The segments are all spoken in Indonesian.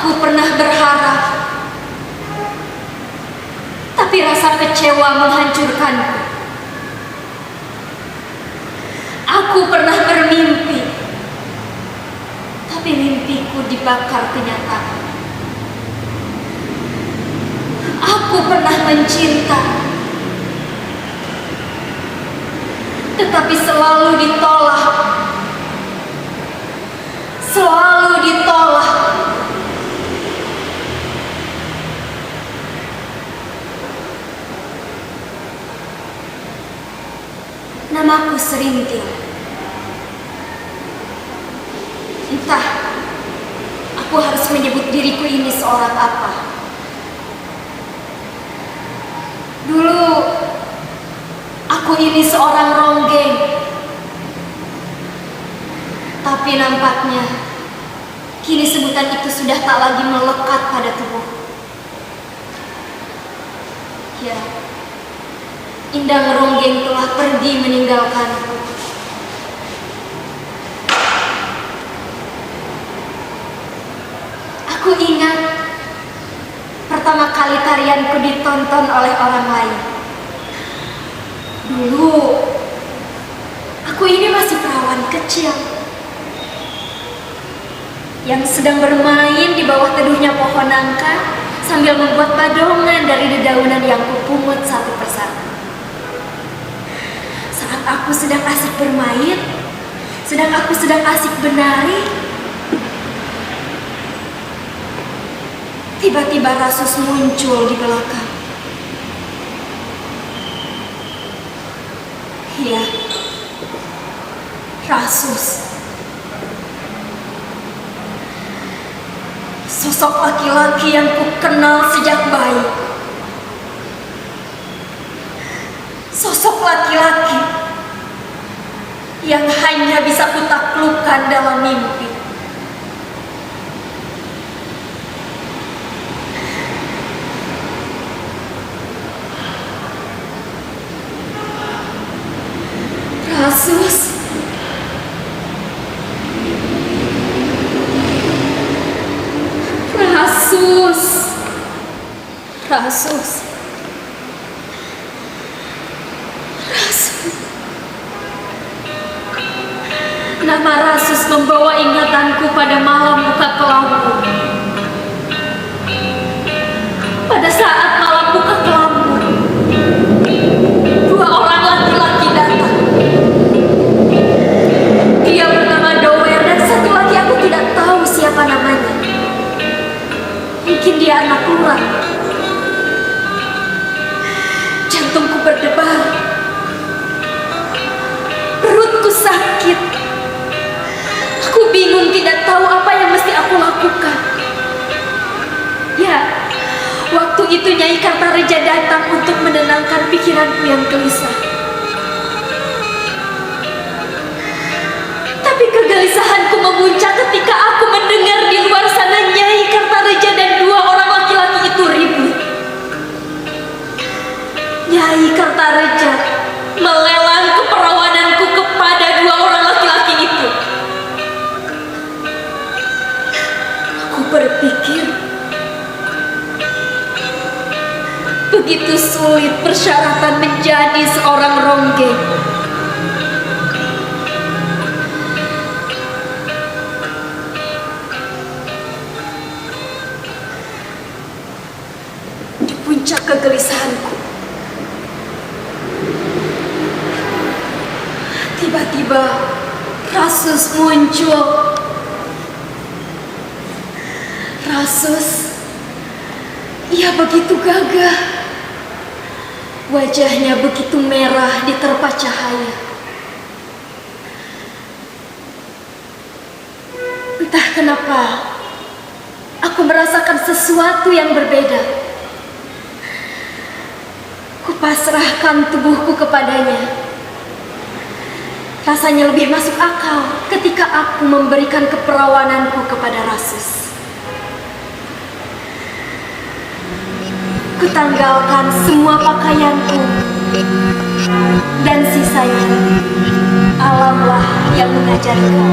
Aku pernah berharap, tapi rasa kecewa menghancurkanku. Aku pernah bermimpi, tapi mimpiku dibakar kenyataan. Aku pernah mencinta, tetapi selalu ditolak. Selalu ditolak. Namaku Serintil. Entah, aku harus menyebut diriku ini seorang apa. Dulu, aku ini seorang ronggeng. Tapi nampaknya, kini sebutan itu sudah tak lagi melekat pada tubuh. Ya, Indang Ronggeng telah pergi meninggalkanku. Aku ingat pertama kali tarianku ditonton oleh orang lain. Dulu, aku ini masih perawan kecil yang sedang bermain di bawah teduhnya pohon nangka sambil membuat badongan dari dedaunan yang kupungut satu persatu. Saat aku sedang asik bermain, aku sedang asik menari, tiba-tiba Rasus muncul di belakang. Ya, Rasus. Sosok laki-laki yang kukenal sejak bayi. Sosok laki-laki yang hanya bisa kutaklukkan dalam mimpi. Rasus. Rasus. Nama Rasus membawa ingatanku pada malam buka kelambu. Pada saat malam buka kelambu, dua orang laki-laki datang. Dia bernama Dower dan satu lagi aku tidak tahu siapa namanya. Mungkin dia anak lurah. Jantungku berdebar, perutku sakit. Aku bingung, tidak tahu apa yang mesti aku lakukan. Ya, waktu itu Nyai Kartareja datang untuk menenangkan pikiranku yang gelisah. Tapi kegelisahanku memuncak ketika aku mendengar di luar sana Nyai Kartareja dan dua orang laki-laki itu ribut. Nyai Kartareja melelang keperawananku kepada dua orang laki-laki itu. Aku berpikir, begitu sulit persyaratan menjadi seorang ronggeng. Di puncak kegelisahanku, tiba-tiba Rasus muncul. Rasus, ia begitu gagah. Wajahnya begitu merah diterpa cahaya. Entah kenapa, aku merasakan sesuatu yang berbeda. Kupasrahkan tubuhku kepadanya. Rasanya lebih masuk akal ketika aku memberikan keperawananku kepada Rasus. Kutanggalkan semua pakaianku, dan sisanya alamlah yang mengajarkan.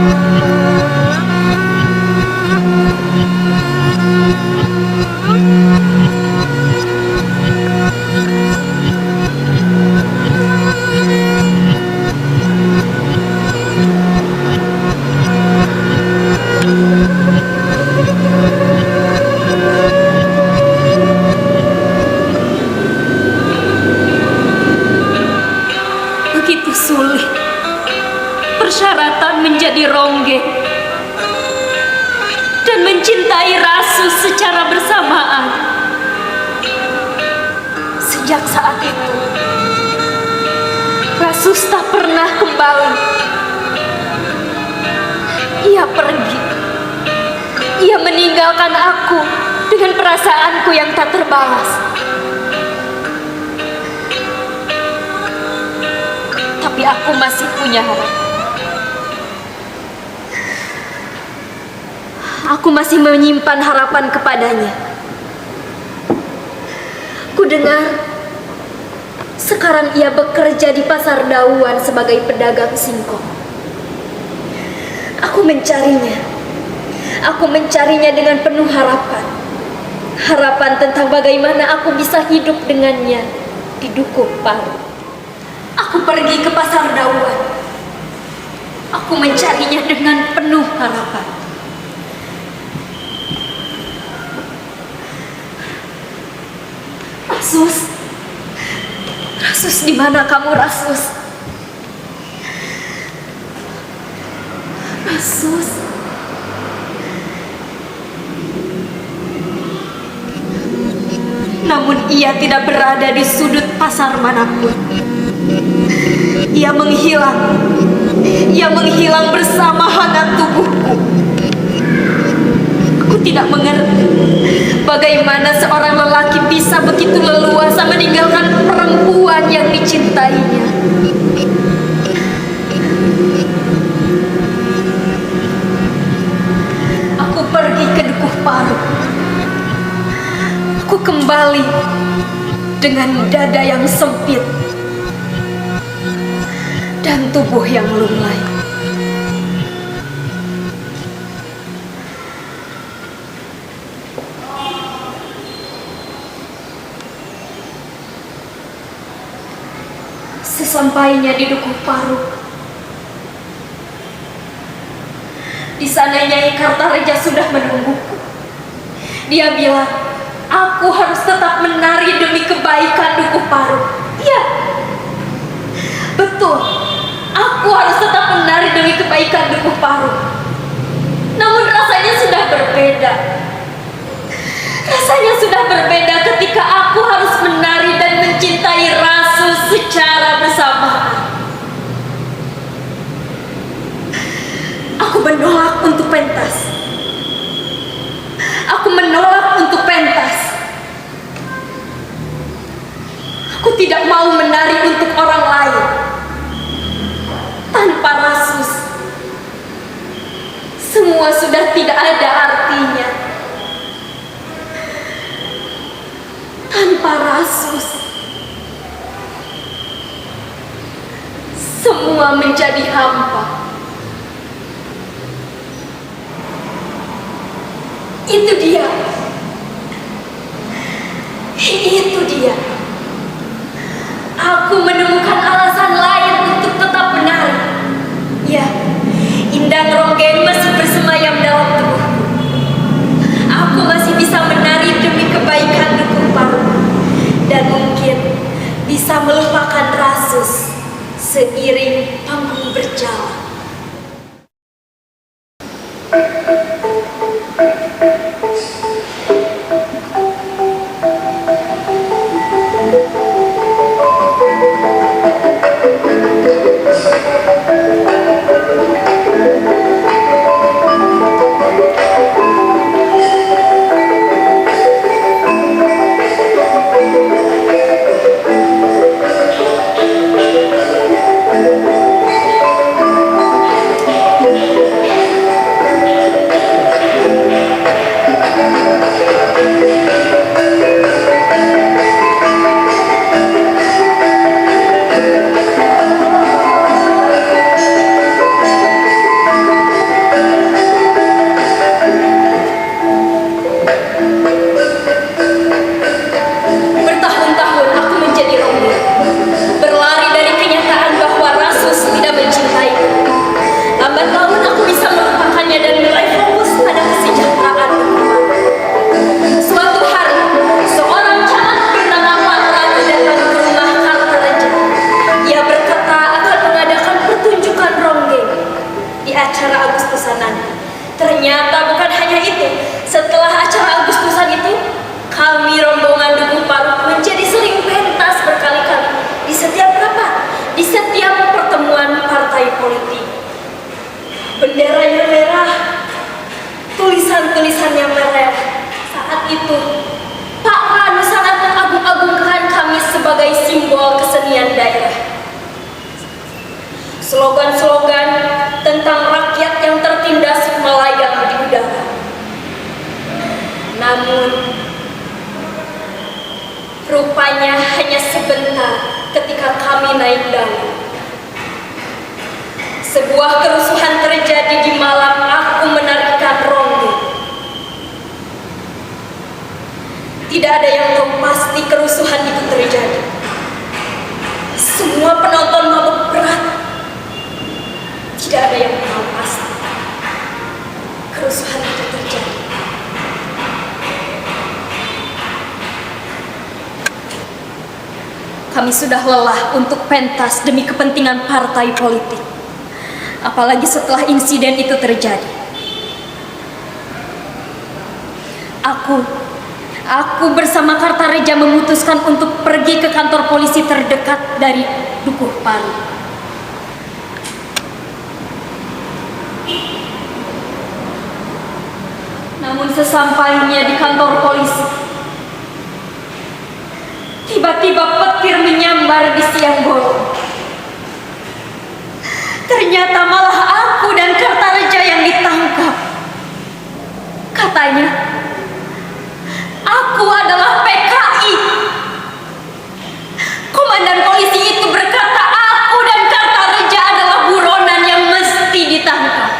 mencintai Rasus secara bersamaan. Sejak saat itu, Rasus tak pernah kembali. Ia pergi. Ia meninggalkan aku dengan perasaanku yang tak terbalas. Tapi aku masih punya harapan. Aku masih menyimpan harapan kepadanya. Ku dengar sekarang ia bekerja di pasar Dauan sebagai pedagang singkong. Aku mencarinya. Aku mencarinya dengan penuh harapan. Harapan tentang bagaimana aku bisa hidup dengannya di Dukuh Paru. Aku pergi ke pasar Dauan. Aku mencarinya dengan penuh harapan. Rasus, Rasus, di mana kamu, Rasus? Rasus. Namun ia tidak berada di sudut pasar manapun. Ia menghilang. Ia menghilang bersama hangat tubuhku. Aku tidak mengerti bagaimana seorang lelaki bisa begitu leluasa meninggalkan perempuan yang dicintainya. Aku pergi ke Dukuh Paru. Aku kembali dengan dada yang sempit dan tubuh yang lunglai. Sesampainya di Dukuh Paru, di sana Nyai Kartareja sudah menungguku. Dia bilang, aku harus tetap menari demi kebaikan Dukuh Paru. Iya, betul. Aku harus tetap menari demi kebaikan Dukuh Paru. Namun rasanya sudah berbeda. Rasanya sudah berbeda ketika aku harus menari dan mencintai Rasus secara bersamaan. Aku menolak untuk pentas. Aku menolak untuk pentas. Aku tidak mau menari untuk orang lain. Tanpa Rasus, semua sudah tidak ada artinya. Tanpa Rasus, semua menjadi hampa. Itu dia. Itu dia. Aku menemukan alasan lain untuk tetap menari. Ya, indang ronggeng masih bersemayam dalam tubuhku. Aku masih bisa menari demi kebaikan Dukuh Paru. Dan mungkin bisa melupakan Rasus seiring panggung berjalan. Namun, rupanya hanya sebentar ketika kami naik daun. Sebuah kerusuhan terjadi di malam aku menarikan ronde. Tidak ada yang tahu pasti kerusuhan itu terjadi. Semua penonton mabuk berat. Tidak ada yang tahu pasti kerusuhan itu terjadi. Kami sudah lelah untuk pentas demi kepentingan partai politik. Apalagi setelah insiden itu terjadi. Aku bersama Kartareja memutuskan untuk pergi ke kantor polisi terdekat dari Dukuh Paru. Namun sesampainya di kantor polisi, tiba-tiba petir menyambar di siang bolong. Ternyata malah aku dan Kartareja yang ditangkap. Katanya, aku adalah PKI. Komandan polisi itu berkata aku dan Kartareja adalah buronan yang mesti ditangkap.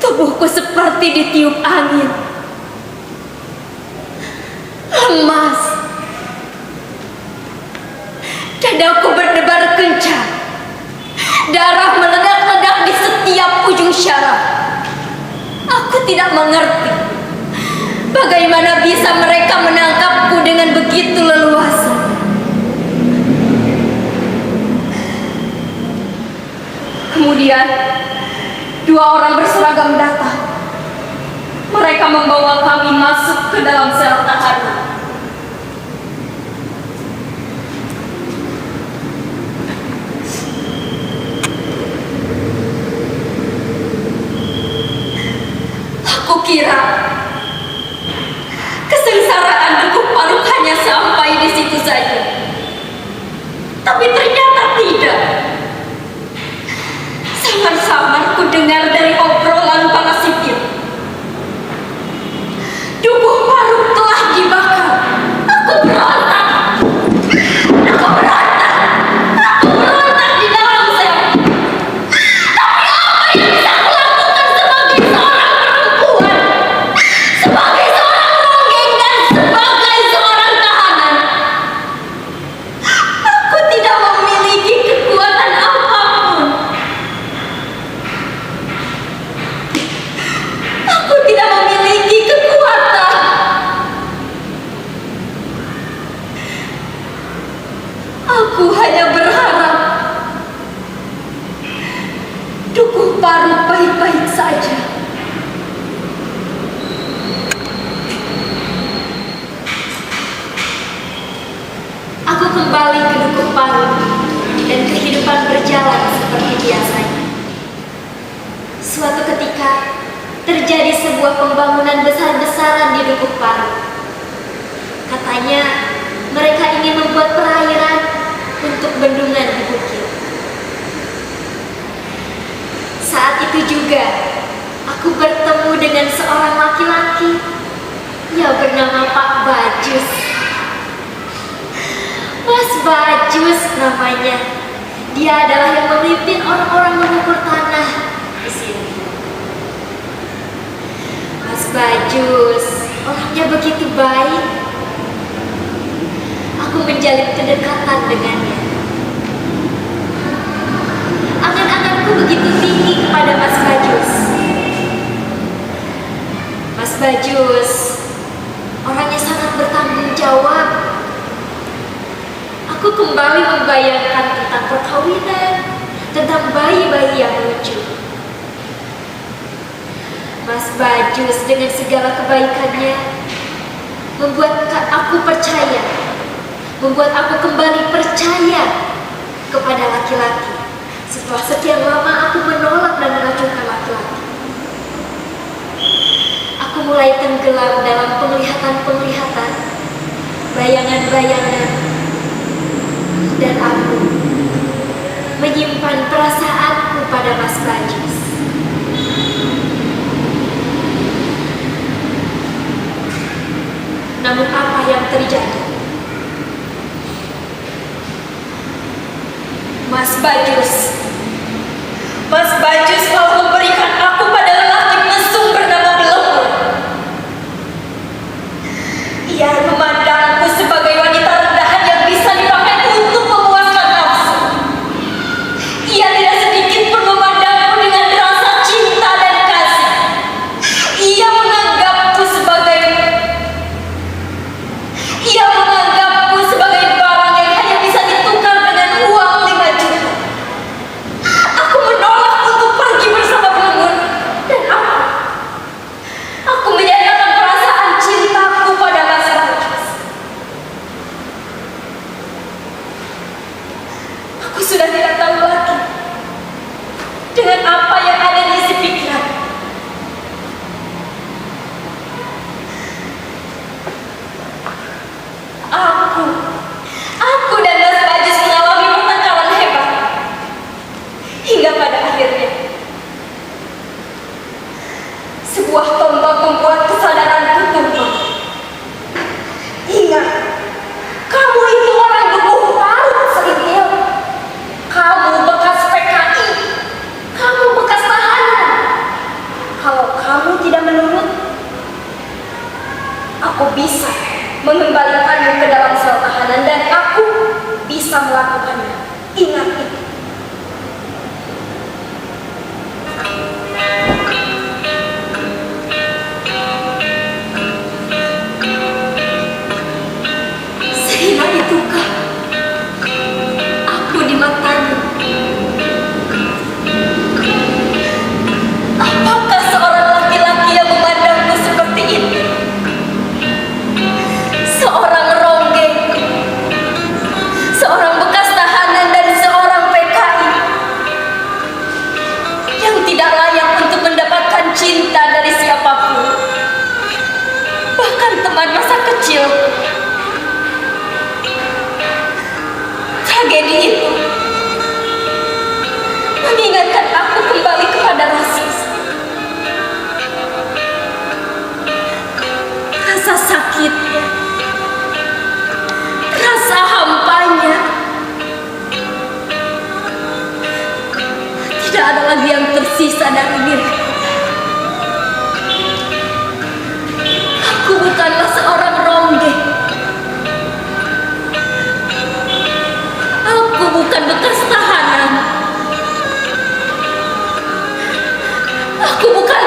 Tubuhku seperti ditiup angin. Lemas. Dadaku berdebar kencang. Darah meledak-ledak di setiap ujung syaraf. Aku tidak mengerti bagaimana bisa mereka menangkapku dengan begitu leluasa. Kemudian, 2 orang berseragam datang. Mereka membawa kami masuk ke dalam sel tahanan. Aku kira kesengsaraan Dukuh Paru hanya sampai di situ saja. Tapi ternyata tidak. Samar-samar ku dengar dari obrolan para sipil, Dukuh Paru telah dibakar. Aku berontak. Aku berontak. Aku berontak di dalam sel. Tapi apa yang bisa aku lakukan sebagai seorang perempuan, sebagai seorang ronggeng dan sebagai seorang tahanan? Aku tidak memiliki kekuatan apapun. Aku tidak memiliki kekuatan. Aku hanya berharap Dukuh Paru baik-baik saja. Aku kembali ke Dukuh Paru dan kehidupan berjalan seperti biasanya. Suatu ketika terjadi sebuah pembangunan besar-besaran di Dukuh Paru. Katanya mereka ingin membuat perairan untuk bendungan di bukit. Saat itu juga aku bertemu dengan seorang laki-laki. Ia bernama Pak Bajus. Mas Bajus namanya. Dia adalah yang memimpin orang-orang mengukur tanah di sini. Mas Bajus orangnya begitu baik. Aku menjalin kedekatan dengannya. Angan-anganku begitu tinggi kepada Mas Bajus. Mas Bajus orangnya sangat bertanggung jawab. Aku kembali membayangkan tentang perkawinan, tentang bayi-bayi yang lucu. Mas Bajus dengan segala kebaikannya membuat aku percaya, membuat aku kembali percaya kepada laki-laki. Setelah sekian lama aku menolak dan mengacungkan laki-laki. Aku mulai tenggelam dalam penglihatan-penglihatan, bayangan-bayangan, dan aku menyimpan perasaanku pada Mas Bajus. terjadi. Mas Bajus, Mas Bajus mau memberikan aku pada lelaki mesum bernama Belenggu. Ia memandangku sebagai wanita rendahan yang bisa dipakai untuk memuaskan nafsu. Ia tidak sedikit pun memandangku dengan rasa cinta dan kasih. Ia menganggapku sebagai barang yang hanya bisa ditukar dengan uang 5 juta. Aku menolak untuk pergi bersama Belenggu, dan aku menyatakan perasaan cintaku pada Mas Bajus. Aku sudah tidak tahu lagi dengan apa yang ada di isi pikiran. Aku dan Mas Bajus mengalami pertengkaran hebat hingga pada akhirnya sebuah tombak membuat kesadaranku tumbang. Ingat, kamu itu orang tubuh parut serintil. Kamu bekas PKI. Kamu bekas tahanan. Kalau kamu tidak menurut, aku bisa mengembalikanmu ke dalam sel tahanan, dan aku bisa melakukannya. Ingat itu. Sehina itukah aku di matamu? Apakah seorang laki-laki yang memandangku seperti itu? Seorang ronggeng, seorang bekas tahanan, dan seorang PKI yang tidak layak untuk mendapatkan cinta dari siapapun, bahkan teman masa kecil. Tragedi itu mengingatkan aku kembali kepada rasa sakitnya, rasa hampanya. Tidak ada lagi yang tersisa dari diri. Aku bukanlah seorang ronggeng. Aku bukan bekas tahanan. Aku bukan